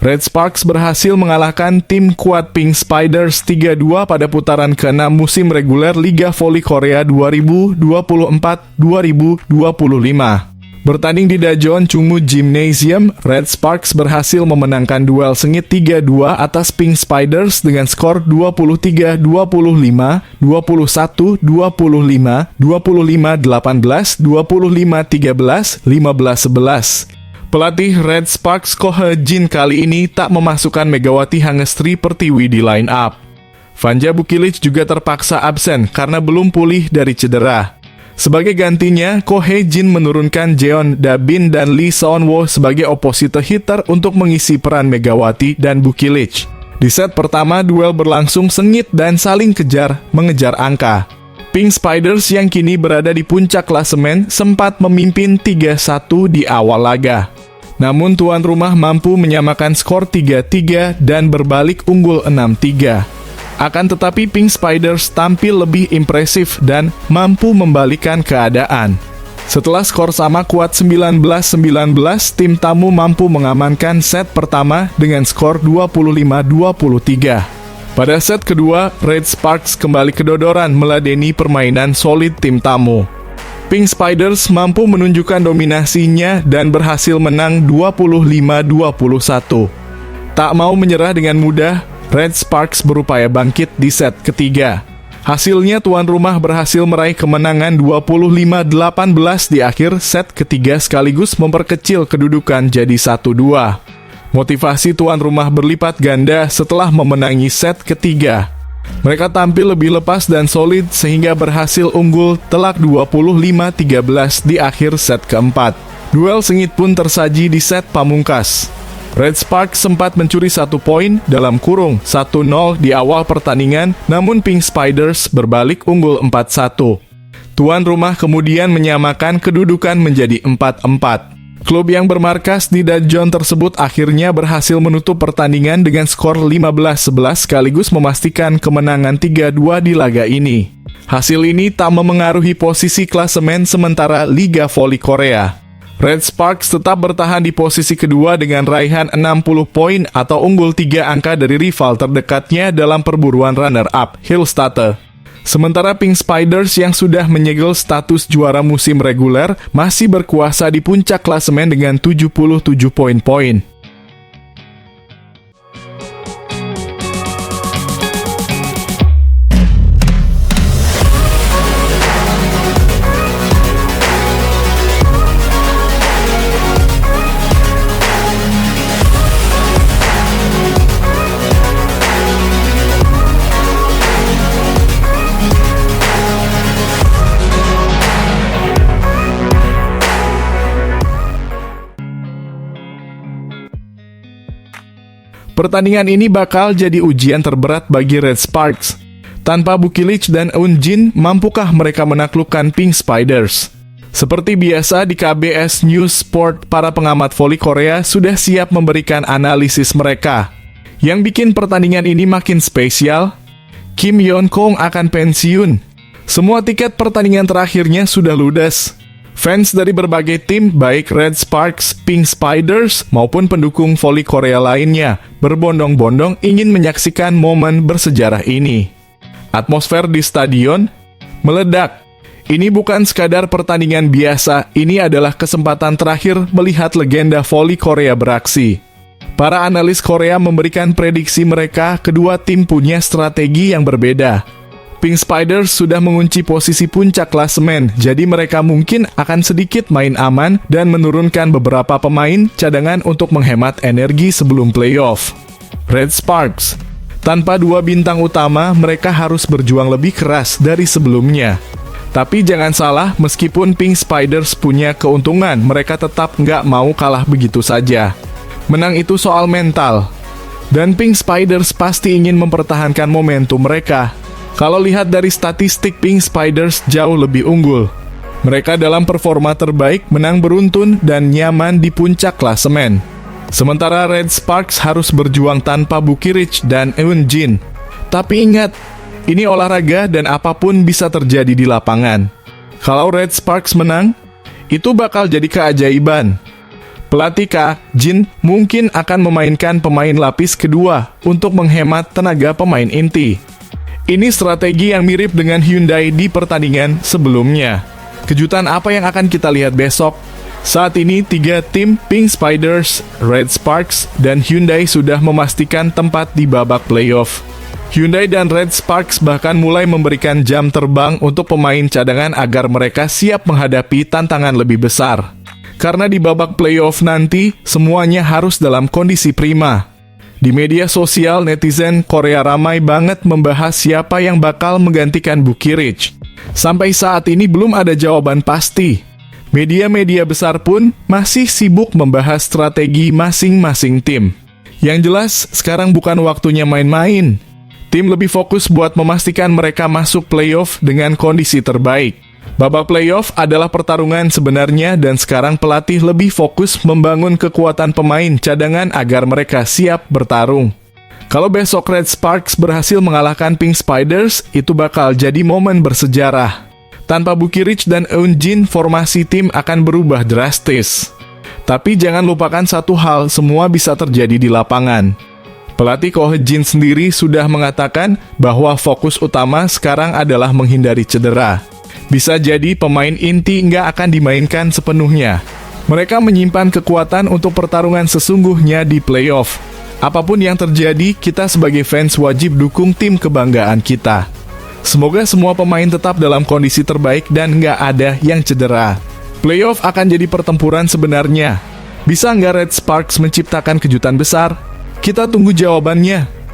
Red Sparks berhasil mengalahkan tim kuat Pink Spiders 3-2 pada putaran ke-6 musim reguler Liga Voli Korea 2024-2025. Bertanding di Daejeon Chungmu Gymnasium, Red Sparks berhasil memenangkan duel sengit 3-2 atas Pink Spiders dengan skor 23-25, 21-25, 25-18, 25-13, 15-11. Pelatih Red Sparks Ko He-jin kali ini tak memasukkan Megawati Hangestri Pertiwi di line up. Vanja Bukilic juga terpaksa absen karena belum pulih dari cedera. Sebagai gantinya, Ko He-jin menurunkan Jeon Da-bin dan Lee Seon-woo sebagai opposite hitter untuk mengisi peran Megawati dan Bukilic. Di set pertama, duel berlangsung sengit dan saling mengejar angka. Pink Spiders yang kini berada di puncak klasemen sempat memimpin 3-1 di awal laga. Namun tuan rumah mampu menyamakan skor 3-3 dan berbalik unggul 6-3. Akan tetapi Pink Spiders tampil lebih impresif dan mampu membalikan keadaan. Setelah skor sama kuat 19-19, tim tamu mampu mengamankan set pertama dengan skor 25-23. Pada set kedua, Red Sparks kembali kedodoran meladeni permainan solid tim tamu. Pink Spiders mampu menunjukkan dominasinya dan berhasil menang 25-21. Tak mau menyerah dengan mudah, Red Sparks berupaya bangkit di set ketiga. Hasilnya tuan rumah berhasil meraih kemenangan 25-18 di akhir set ketiga sekaligus memperkecil kedudukan jadi 1-2. Motivasi tuan rumah berlipat ganda setelah memenangi set ketiga. Mereka tampil lebih lepas dan solid sehingga berhasil unggul telak 25-13 di akhir set keempat. Duel sengit pun tersaji di set pamungkas. Red Sparks sempat mencuri 1 poin dalam kurung 1-0 di awal pertandingan, namun Pink Spiders berbalik unggul 4-1. Tuan rumah kemudian menyamakan kedudukan menjadi 4-4. Klub yang bermarkas di Daejeon tersebut akhirnya berhasil menutup pertandingan dengan skor 15-11 sekaligus memastikan kemenangan 3-2 di laga ini. Hasil ini tak memengaruhi posisi klasemen sementara Liga Voli Korea. Red Sparks tetap bertahan di posisi kedua dengan raihan 60 poin atau unggul 3 angka dari rival terdekatnya dalam perburuan runner-up, Hillstatte. Sementara Pink Spiders yang sudah menyegel status juara musim reguler masih berkuasa di puncak klasemen dengan 77 poin. Pertandingan ini bakal jadi ujian terberat bagi Red Sparks. Tanpa Bukilic dan Eun-jin, mampukah mereka menaklukkan Pink Spiders? Seperti biasa di KBS News Sport, para pengamat voli Korea sudah siap memberikan analisis mereka. Yang bikin pertandingan ini makin spesial, Kim Yeon-kong akan pensiun. Semua tiket pertandingan terakhirnya sudah ludes. Fans dari berbagai tim, baik Red Sparks, Pink Spiders, maupun pendukung voli Korea lainnya, berbondong-bondong ingin menyaksikan momen bersejarah ini. Atmosfer di stadion meledak. Ini bukan sekadar pertandingan biasa, ini adalah kesempatan terakhir melihat legenda voli Korea beraksi. Para analis Korea memberikan prediksi mereka, kedua tim punya strategi yang berbeda. Pink Spiders sudah mengunci posisi puncak klasemen, jadi mereka mungkin akan sedikit main aman dan menurunkan beberapa pemain cadangan untuk menghemat energi sebelum playoff. Red Sparks, tanpa dua bintang utama, mereka harus berjuang lebih keras dari sebelumnya. Tapi jangan salah, meskipun Pink Spiders punya keuntungan, mereka tetap nggak mau kalah begitu saja. Menang itu soal mental. Dan Pink Spiders pasti ingin mempertahankan momentum mereka. Kalau lihat dari statistik, Pink Spiders jauh lebih unggul. Mereka dalam performa terbaik, menang beruntun, dan nyaman di puncak klasemen. Sementara Red Sparks harus berjuang tanpa Bukilic dan Eun-jin. Tapi ingat, ini olahraga dan apapun bisa terjadi di lapangan. Kalau Red Sparks menang, itu bakal jadi keajaiban. Pelatih Kak Jin mungkin akan memainkan pemain lapis kedua untuk menghemat tenaga pemain inti. Ini strategi yang mirip dengan Hyundai di pertandingan sebelumnya. Kejutan apa yang akan kita lihat besok? Saat ini 3 tim Pink Spiders, Red Sparks, dan Hyundai sudah memastikan tempat di babak playoff. Hyundai dan Red Sparks bahkan mulai memberikan jam terbang untuk pemain cadangan agar mereka siap menghadapi tantangan lebih besar. Karena di babak playoff nanti, semuanya harus dalam kondisi prima. Di media sosial, netizen Korea ramai banget membahas siapa yang bakal menggantikan Bukirich. Sampai saat ini belum ada jawaban pasti. Media-media besar pun masih sibuk membahas strategi masing-masing tim. Yang jelas, sekarang bukan waktunya main-main. Tim lebih fokus buat memastikan mereka masuk playoff dengan kondisi terbaik. Babak playoff adalah pertarungan sebenarnya dan sekarang pelatih lebih fokus membangun kekuatan pemain cadangan agar mereka siap bertarung. Kalau besok Red Sparks berhasil mengalahkan Pink Spiders, itu bakal jadi momen bersejarah. Tanpa Bukirich dan Eun Jin, formasi tim akan berubah drastis. Tapi jangan lupakan satu hal, semua bisa terjadi di lapangan. Pelatih Ko He-jin sendiri sudah mengatakan bahwa fokus utama sekarang adalah menghindari cedera. Bisa jadi pemain inti nggak akan dimainkan sepenuhnya. Mereka menyimpan kekuatan untuk pertarungan sesungguhnya di playoff. Apapun yang terjadi, kita sebagai fans wajib dukung tim kebanggaan kita. Semoga semua pemain tetap dalam kondisi terbaik dan nggak ada yang cedera. Playoff akan jadi pertempuran sebenarnya. Bisa nggak Red Sparks menciptakan kejutan besar? Kita tunggu jawabannya.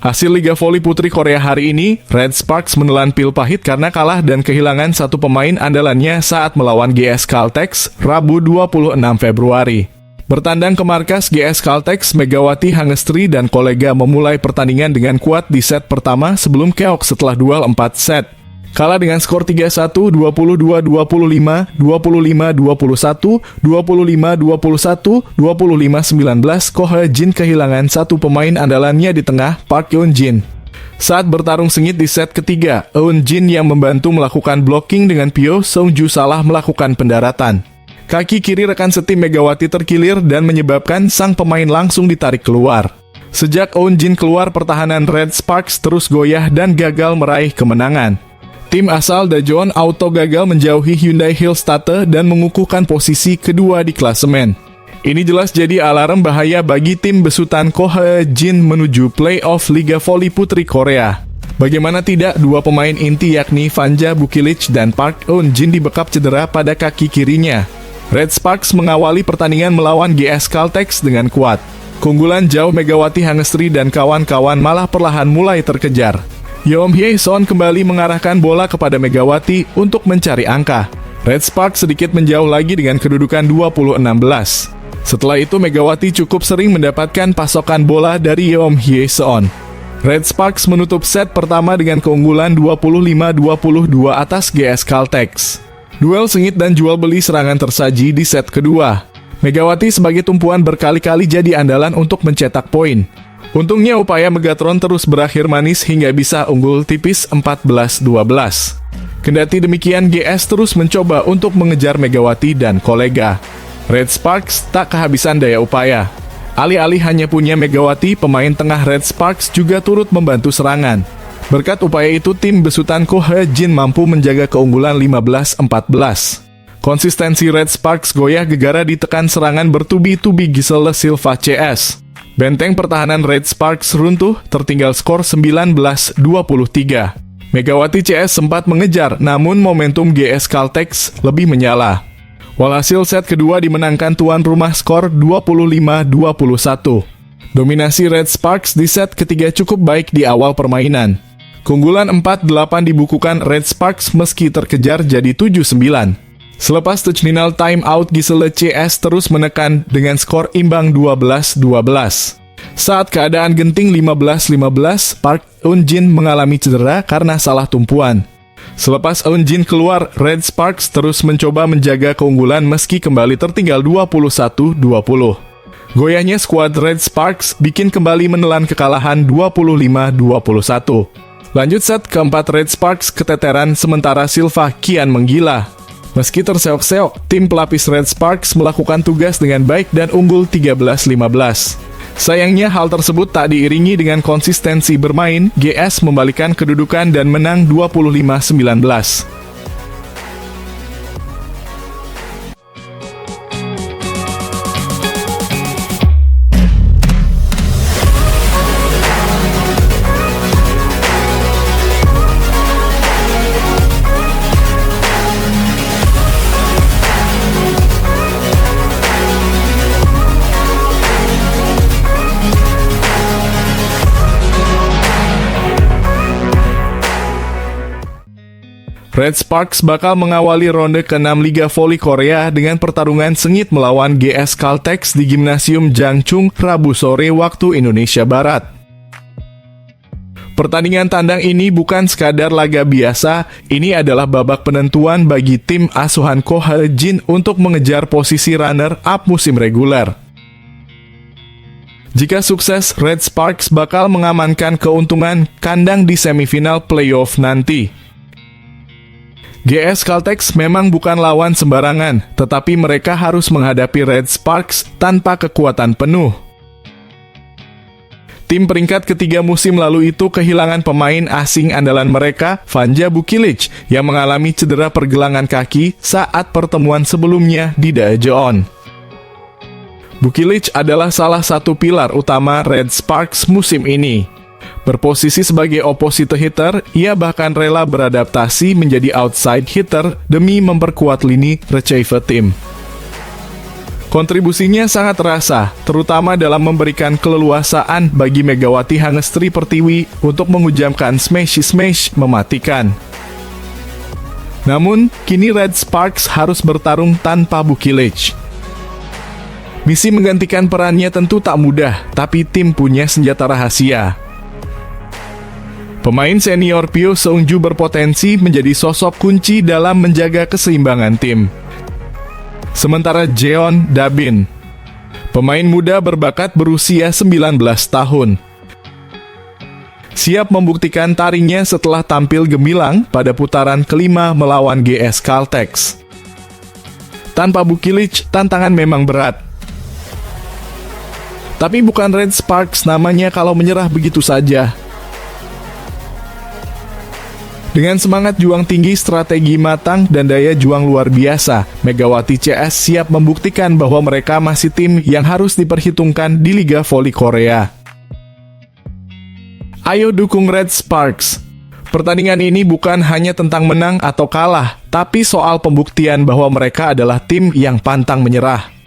Hasil Liga Voli Putri Korea hari ini, Red Sparks menelan pil pahit karena kalah dan kehilangan satu pemain andalannya saat melawan GS Caltex, Rabu 26 Februari. Bertandang ke markas GS Caltex, Megawati Hangestri dan kolega memulai pertandingan dengan kuat di set pertama sebelum keok setelah duel 4 set. Kalah dengan skor 3-1, 22-25, 25-21, 25-21, 25-19, Ko He-jin kehilangan satu pemain andalannya di tengah, Park Yeon-jin. Saat bertarung sengit di set ketiga, Eun-jin yang membantu melakukan blocking dengan Pyo Seung-ju salah melakukan pendaratan. Kaki kiri rekan setim Megawati terkilir dan menyebabkan sang pemain langsung ditarik keluar. Sejak Eun-jin keluar, pertahanan Red Sparks terus goyah dan gagal meraih kemenangan. Tim asal Daejeon Auto gagal menjauhi Hyundai Hillstatte dan mengukuhkan posisi kedua di klasemen. Ini jelas jadi alarm bahaya bagi tim besutan Ko He-jin menuju playoff Liga Voli Putri Korea. Bagaimana tidak, dua pemain inti yakni Fanja Bukirich dan Park Eun-jin dibekap cedera pada kaki kirinya. Red Sparks mengawali pertandingan melawan GS Caltex dengan kuat. Keunggulan jauh Megawati Hangestri dan kawan-kawan malah perlahan mulai terkejar. Yeom Hye-son kembali mengarahkan bola kepada Megawati untuk mencari angka. Red Sparks sedikit menjauh lagi dengan kedudukan 20-16. Setelah itu Megawati cukup sering mendapatkan pasokan bola dari Yeom Hye-son. Red Sparks menutup set pertama dengan keunggulan 25-22 atas GS Caltex. Duel sengit dan jual beli serangan tersaji di set kedua. Megawati sebagai tumpuan berkali-kali jadi andalan untuk mencetak poin. Untungnya upaya Megatron terus berakhir manis hingga bisa unggul tipis 14-12. Kendati demikian, GS terus mencoba untuk mengejar Megawati dan kolega. Red Sparks tak kehabisan daya upaya. Alih-alih hanya punya Megawati, pemain tengah Red Sparks juga turut membantu serangan. Berkat upaya itu, tim besutan Ko He-jin mampu menjaga keunggulan 15-14. Konsistensi Red Sparks goyah gegara ditekan serangan bertubi-tubi Giselle Silva CS. Benteng pertahanan Red Sparks runtuh, tertinggal skor 19-23. Megawati CS sempat mengejar, namun momentum GS Caltex lebih menyala. Walhasil set kedua dimenangkan tuan rumah skor 25-21. Dominasi Red Sparks di set ketiga cukup baik di awal permainan. Keunggulan 4-8 dibukukan Red Sparks meski terkejar jadi 7-9. Selepas touchdown time out, Giselle CS terus menekan dengan skor imbang 12-12. Saat keadaan genting 15-15, Park Eun-jin mengalami cedera karena salah tumpuan. Selepas Eun-jin keluar, Red Sparks terus mencoba menjaga keunggulan meski kembali tertinggal 21-20. Goyahnya skuad Red Sparks bikin kembali menelan kekalahan 25-21. Lanjut set keempat, Red Sparks keteteran sementara Silva kian menggila. Meski terseok-seok, tim pelapis Red Sparks melakukan tugas dengan baik dan unggul 13-15. Sayangnya hal tersebut tak diiringi dengan konsistensi bermain, GS membalikan kedudukan dan menang 25-19. Red Sparks bakal mengawali ronde ke-6 Liga Voli Korea dengan pertarungan sengit melawan GS Caltex di Gimnasium Jangchung Rabu sore waktu Indonesia Barat. Pertandingan tandang ini bukan sekadar laga biasa, ini adalah babak penentuan bagi tim asuhan Ko Ha-jin untuk mengejar posisi runner-up musim reguler. Jika sukses, Red Sparks bakal mengamankan keuntungan kandang di semifinal playoff nanti. GS Caltex memang bukan lawan sembarangan, tetapi mereka harus menghadapi Red Sparks tanpa kekuatan penuh. Tim peringkat ketiga musim lalu itu kehilangan pemain asing andalan mereka, Vanja Bukilic, yang mengalami cedera pergelangan kaki saat pertemuan sebelumnya di Daejeon. Bukilic adalah salah satu pilar utama Red Sparks musim ini. Berposisi sebagai opposite hitter, ia bahkan rela beradaptasi menjadi outside hitter demi memperkuat lini receiver tim. Kontribusinya sangat terasa, terutama dalam memberikan keleluasaan bagi Megawati Hangestri Pertiwi untuk menghujamkan smash mematikan. Namun, kini Red Sparks harus bertarung tanpa Bukilic. Misi menggantikan perannya tentu tak mudah, tapi tim punya senjata rahasia. Pemain senior Pyo Seung-ju berpotensi menjadi sosok kunci dalam menjaga keseimbangan tim. Sementara Jeon Da-bin, pemain muda berbakat berusia 19 tahun, siap membuktikan taringnya setelah tampil gemilang pada putaran kelima melawan GS Caltex. Tanpa Bukilic, tantangan memang berat. Tapi bukan Red Sparks namanya kalau menyerah begitu saja. Dengan semangat juang tinggi, strategi matang, dan daya juang luar biasa, Megawati CS siap membuktikan bahwa mereka masih tim yang harus diperhitungkan di Liga Voli Korea. Ayo dukung Red Sparks. Pertandingan ini bukan hanya tentang menang atau kalah, tapi soal pembuktian bahwa mereka adalah tim yang pantang menyerah.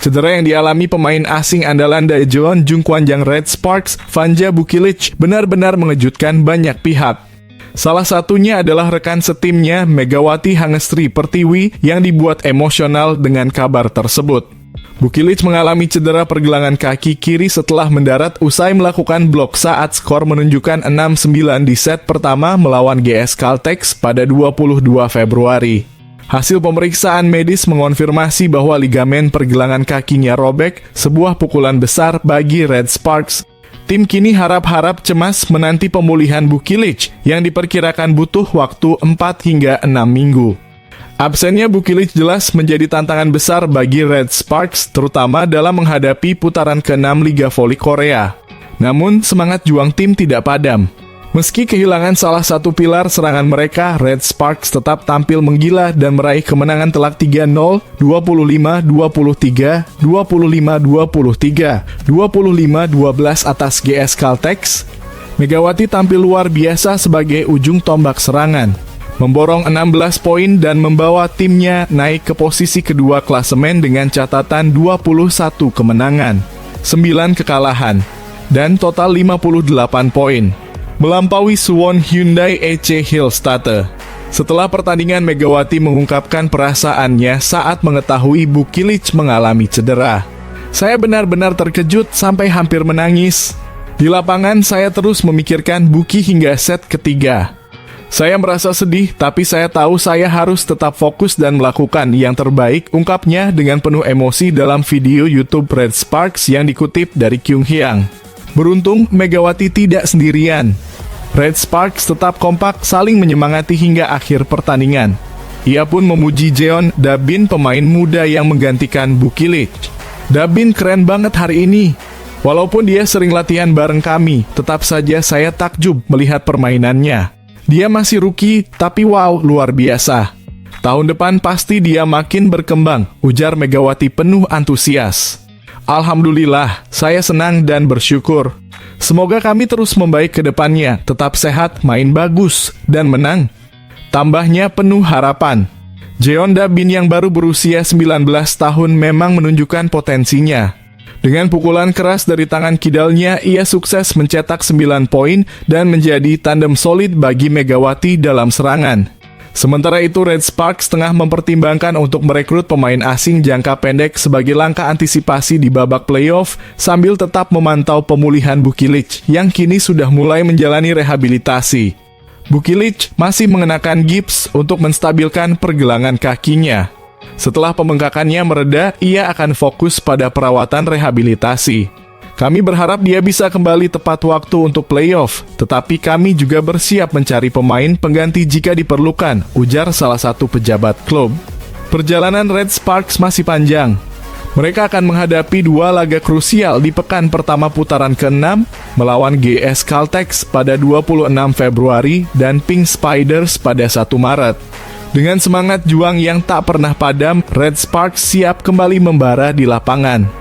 Cedera yang dialami pemain asing andalan Daejeon Jungkwanjang Red Sparks, Vanja Bukilic, benar-benar mengejutkan banyak pihak. Salah satunya adalah rekan setimnya Megawati Hangestri Pertiwi yang dibuat emosional dengan kabar tersebut. Bukilic mengalami cedera pergelangan kaki kiri setelah mendarat usai melakukan blok saat skor menunjukkan 6-9 di set pertama melawan GS Caltex pada 22 Februari. Hasil pemeriksaan medis mengonfirmasi bahwa ligamen pergelangan kakinya robek, sebuah pukulan besar bagi Red Sparks. Tim kini harap-harap cemas menanti pemulihan Bukilic yang diperkirakan butuh waktu 4 hingga 6 minggu. Absennya Bukilic jelas menjadi tantangan besar bagi Red Sparks, terutama dalam menghadapi putaran ke-6 Liga Voli Korea. Namun, semangat juang tim tidak padam. Meski kehilangan salah satu pilar serangan mereka, Red Sparks tetap tampil menggila dan meraih kemenangan telak 3-0, 25-23, 25-23, 25-12 atas GS Caltex. Megawati tampil luar biasa sebagai ujung tombak serangan, memborong 16 poin dan membawa timnya naik ke posisi kedua klasemen dengan catatan 21 kemenangan, 9 kekalahan, dan total 58 poin, melampaui Suwon Hyundai EC Hillstatter. Setelah pertandingan, Megawati mengungkapkan perasaannya saat mengetahui Bukilic mengalami cedera. Saya benar-benar terkejut sampai hampir menangis. Di lapangan, saya terus memikirkan Buki hingga set ketiga. Saya merasa sedih, tapi saya tahu saya harus tetap fokus dan melakukan yang terbaik, ungkapnya dengan penuh emosi dalam video YouTube Red Sparks yang dikutip dari Kyung Hyang. Beruntung, Megawati tidak sendirian. Red Sparks tetap kompak saling menyemangati hingga akhir pertandingan. Ia pun memuji Jeon Dabin, pemain muda yang menggantikan Bukilic. Dabin keren banget hari ini. Walaupun dia sering latihan bareng kami, tetap saja saya takjub melihat permainannya. Dia masih rookie, tapi wow, luar biasa. Tahun depan pasti dia makin berkembang, ujar Megawati penuh antusias. Alhamdulillah, saya senang dan bersyukur. Semoga kami terus membaik ke depannya, tetap sehat, main bagus, dan menang. Tambahnya penuh harapan. Jeon Dabin yang baru berusia 19 tahun memang menunjukkan potensinya. Dengan pukulan keras dari tangan kidalnya, ia sukses mencetak 9 poin dan menjadi tandem solid bagi Megawati dalam serangan. Sementara itu, Red Sparks tengah mempertimbangkan untuk merekrut pemain asing jangka pendek sebagai langkah antisipasi di babak playoff, sambil tetap memantau pemulihan Bukilic yang kini sudah mulai menjalani rehabilitasi. Bukilic masih mengenakan gips untuk menstabilkan pergelangan kakinya. Setelah pembengkakannya mereda, ia akan fokus pada perawatan rehabilitasi. Kami berharap dia bisa kembali tepat waktu untuk playoff, tetapi kami juga bersiap mencari pemain pengganti jika diperlukan, ujar salah satu pejabat klub. Perjalanan Red Sparks masih panjang. Mereka akan menghadapi 2 laga krusial di pekan pertama putaran ke-6, melawan GS Caltex pada 26 Februari dan Pink Spiders pada 1 Maret. Dengan semangat juang yang tak pernah padam, Red Sparks siap kembali membara di lapangan.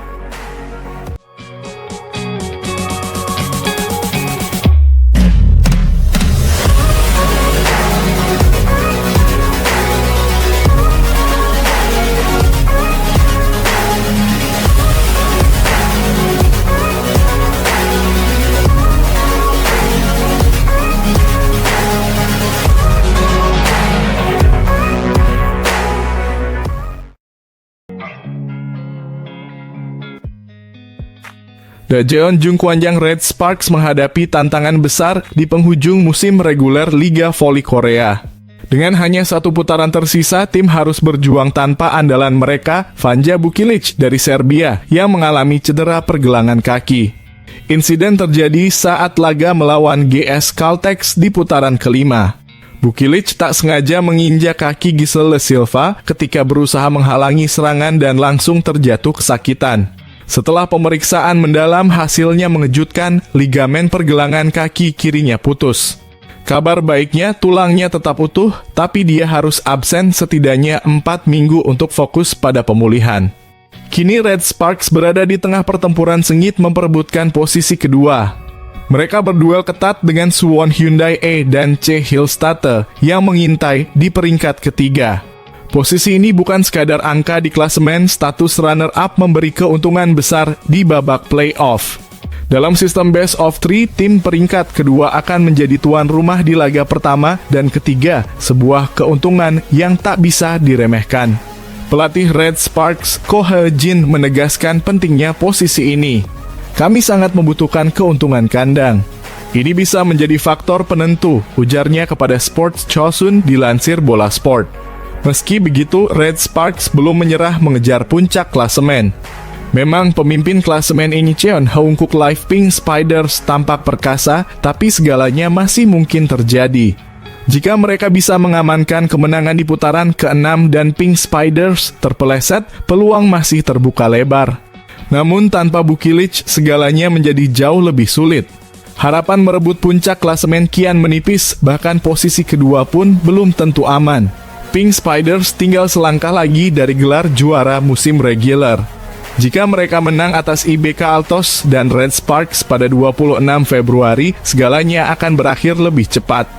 Daejeon Jungkwanjang Red Sparks menghadapi tantangan besar di penghujung musim reguler Liga Voli Korea. Dengan hanya 1 putaran tersisa, tim harus berjuang tanpa andalan mereka, Vanja Bukilic dari Serbia, yang mengalami cedera pergelangan kaki. Insiden terjadi saat laga melawan GS Caltex di putaran kelima. Bukilic tak sengaja menginjak kaki Giselle Silva ketika berusaha menghalangi serangan dan langsung terjatuh kesakitan. Setelah pemeriksaan mendalam, hasilnya mengejutkan, ligamen pergelangan kaki kirinya putus. Kabar baiknya, tulangnya tetap utuh, tapi dia harus absen setidaknya 4 minggu untuk fokus pada pemulihan. Kini Red Sparks berada di tengah pertempuran sengit memperebutkan posisi kedua. Mereka berduel ketat dengan Suwon Hyundai E dan C Hillstatter yang mengintai di peringkat ketiga. Posisi ini bukan sekadar angka di klasemen, status runner-up memberi keuntungan besar di babak playoff. Dalam sistem best of 3, tim peringkat kedua akan menjadi tuan rumah di laga pertama dan ketiga, sebuah keuntungan yang tak bisa diremehkan. Pelatih Red Sparks, Ko He-jin, menegaskan pentingnya posisi ini. Kami sangat membutuhkan keuntungan kandang. Ini bisa menjadi faktor penentu, ujarnya kepada Sports Chosun dilansir Bola Sport. Meski begitu, Red Sparks belum menyerah mengejar puncak klasemen. Memang pemimpin klasemen Incheon Haeunkook Live Pink Spiders tampak perkasa, tapi segalanya masih mungkin terjadi. Jika mereka bisa mengamankan kemenangan di putaran ke-6 dan Pink Spiders terpeleset, peluang masih terbuka lebar. Namun tanpa Bukilic, segalanya menjadi jauh lebih sulit. Harapan merebut puncak klasemen kian menipis, bahkan posisi kedua pun belum tentu aman. Pink Spiders tinggal selangkah lagi dari gelar juara musim regular. Jika mereka menang atas IBK Altos dan Red Sparks pada 26 Februari, segalanya akan berakhir lebih cepat.